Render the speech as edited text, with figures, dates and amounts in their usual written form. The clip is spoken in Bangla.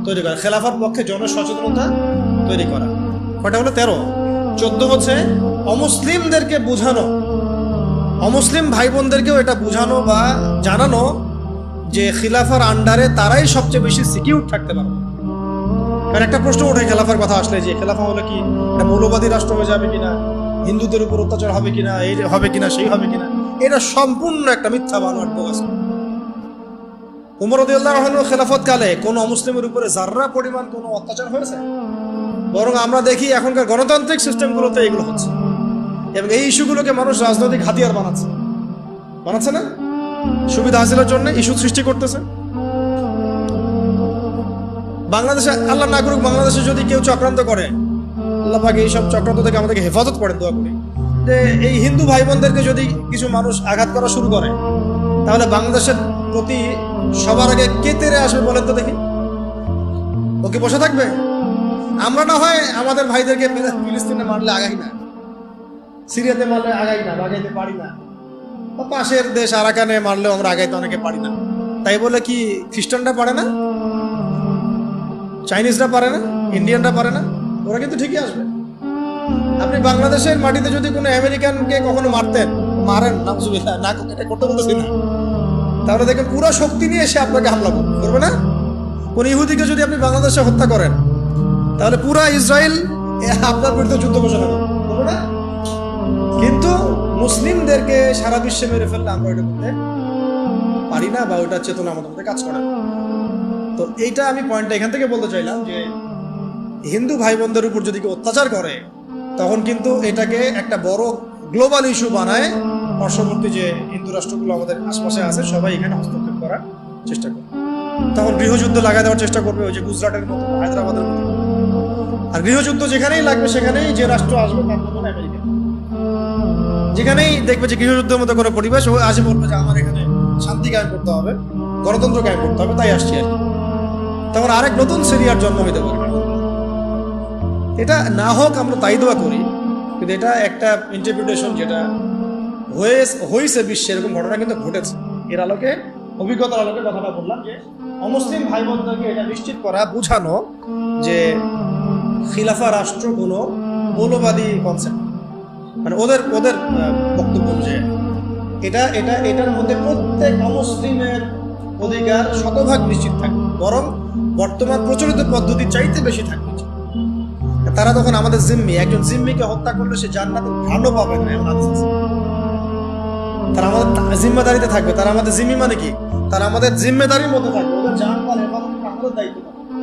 তৈরি করা, খেলাফার পক্ষে জনসচেতনতা তৈরি করা। কয়টা হলো? 13। 14 হচ্ছে অমুসলিমদেরকে বোঝানো, অমুসলিম ভাই বোনদেরকেও এটা বোঝানো বা জানানো যে খিলাফার আন্ডারে তারাই সবচেয়ে বেশি সিকিউর থাকতে পারবে। কারণ একটা প্রশ্ন ওঠে খেলাফার কথা আসলে, যে খেলাফা হলে কি একটা মৌলবাদী রাষ্ট্র হয়ে যাবে কিনা, হিন্দুদের উপর অত্যাচার হবে কিনা, এই হবে কিনা, সেই হবে কিনা। এটা সম্পূর্ণ একটা মিথ্যা বানোয়াট বোগাস। উমর রাদিয়াল্লাহু আনহু খেলাফত কালে কোন অমুসলিমের উপরে যাররা পরিমাণ কোনো অত্যাচার হয়েছে? বরং আমরা দেখি এখনকার গণতান্ত্রিক সিস্টেমগুলোতে এগুলো হচ্ছে, এবং এই ইস্যুগুলোকে মানুষ রাজনৈতিক হাতিয়ার বানাচ্ছে না, সুবিধা হাসিলের জন্য ইস্যু সৃষ্টি করতেছে। বাংলাদেশে আল্লাহ না করুক, বাংলাদেশে যদি কেউ চক্রান্ত করে, আল্লাহ পাক এইসব চক্রান্ত থেকে আমাদেরকে হেফাজত করেন, দোয়া করি, যে এই হিন্দু ভাই বোনদেরকে যদি কিছু মানুষ আঘাত করা শুরু করে, তাহলে বাংলাদেশের প্রতি সবার আগে কে তেরে আসবে বলেন তো দেখি? ও কি বসে থাকবে? আমরা না হয় আমাদের ভাইদেরকে ফিলিস্তিনে মারলে আগাই না, সিরিয়াতে মারলে আগাই না, আগাইতে পারি না, বা পাশের দেশ আরাকানে মারলেও আমরা আগাইতে অনেকে পারি না। তাই বলে কি খ্রিস্টানরা পারে না, চাইনিজরা পারে না, ইন্ডিয়ানরা পারে না? ওরা কিন্তু ঠিকই আসবে। আপনি বাংলাদেশের মাটিতে যদি কোনো আমেরিকানকে কখনো মারেন, নাউজুবিল্লাহ, না এটা করতে বলতেছি না, তাহলে দেখেন পুরো শক্তি নিয়ে এসে আপনাকে হামলা করবে না? কোন ইহুদিকে যদি আপনি বাংলাদেশে হত্যা করেন, তাহলে পুরা ইসরায়েল আপনার বিরুদ্ধে যুদ্ধ ঘোষণা করবে না? কিন্তু মুসলিমদেরকে সারা বিশ্বে মেরে ফেললে আমরা ওইটা করতে পারি না, বা ওইটা চেতনা আমাদের মধ্যে কাজ করে না। তো এইটা আমি পয়েন্টটা এখান থেকে বলতে চাইলাম, যে হিন্দু ভাই বোনদের উপর যদি কেউ অত্যাচার করে, তখন কিন্তু এটাকে একটা বড় গ্লোবাল ইস্যু বানায়, পার্শ্ববর্তী যে হিন্দু রাষ্ট্রগুলো আমাদের আশপাশে আছে সবাই এখানে হস্তক্ষেপ করার চেষ্টা করবে। তখন গৃহযুদ্ধ লাগাই দেওয়ার চেষ্টা করবে, ওই যে গুজরাটের মতো, হায়দ্রাবাদের মতো। আর গৃহযুদ্ধ যেখানেই লাগবে, সেখানেই যে রাষ্ট্র আসবে তার মতো আমেরিকা, যেখানেই দেখবে যে গৃহযুদ্ধের মতো কোনো পরিবেশ, ও আসে বলবে যে আমার এখানে শান্তি কায়েম করতে হবে, গণতন্ত্র কায়েম করতে হবে, তাই আসছি আর কি। তখন আরেক নতুন সিরিয়ার জন্ম হইতে পারে। এটা না হোক, আমরা তাই দোয়া করি, কিন্তু এটা একটা ইন্টারপ্রিটেশন যেটা হয়েছে বিশ্বে, এরকম ঘটনা কিন্তু ঘটেছে। এর আলোকে, অভিজ্ঞতার আলোকে কথাটা বললাম, যে অমুসলিম ভাই বোনদেরকে এটা নিশ্চিত করা, বোঝানো যে খিলাফা রাষ্ট্র কোনো মৌলবাদী কনসেপ্ট, মানে ওদের বক্তব্য যে এটার মধ্যে প্রত্যেক অমুসলিমের অধিকার শতভাগ নিশ্চিত থাকবে, বরং বর্তমান প্রচলিত পদ্ধতি চাইতে বেশি থাকবে। তারা তখন আমাদের জিম্মি, একজন জিম্মিকে হত্যা করলে সে জান্নাতের ভালো পাবে না, এমন হাদিস আছে। তারা আমাদের জিম্মেদারিতে থাকবে, তারা আমাদের জিম্মি মানে কি, তারা আমাদের জিম্মেদারির মধ্যে থাকবে, ওদের জান মাল হেফাজত আমাদের দায়িত্ব।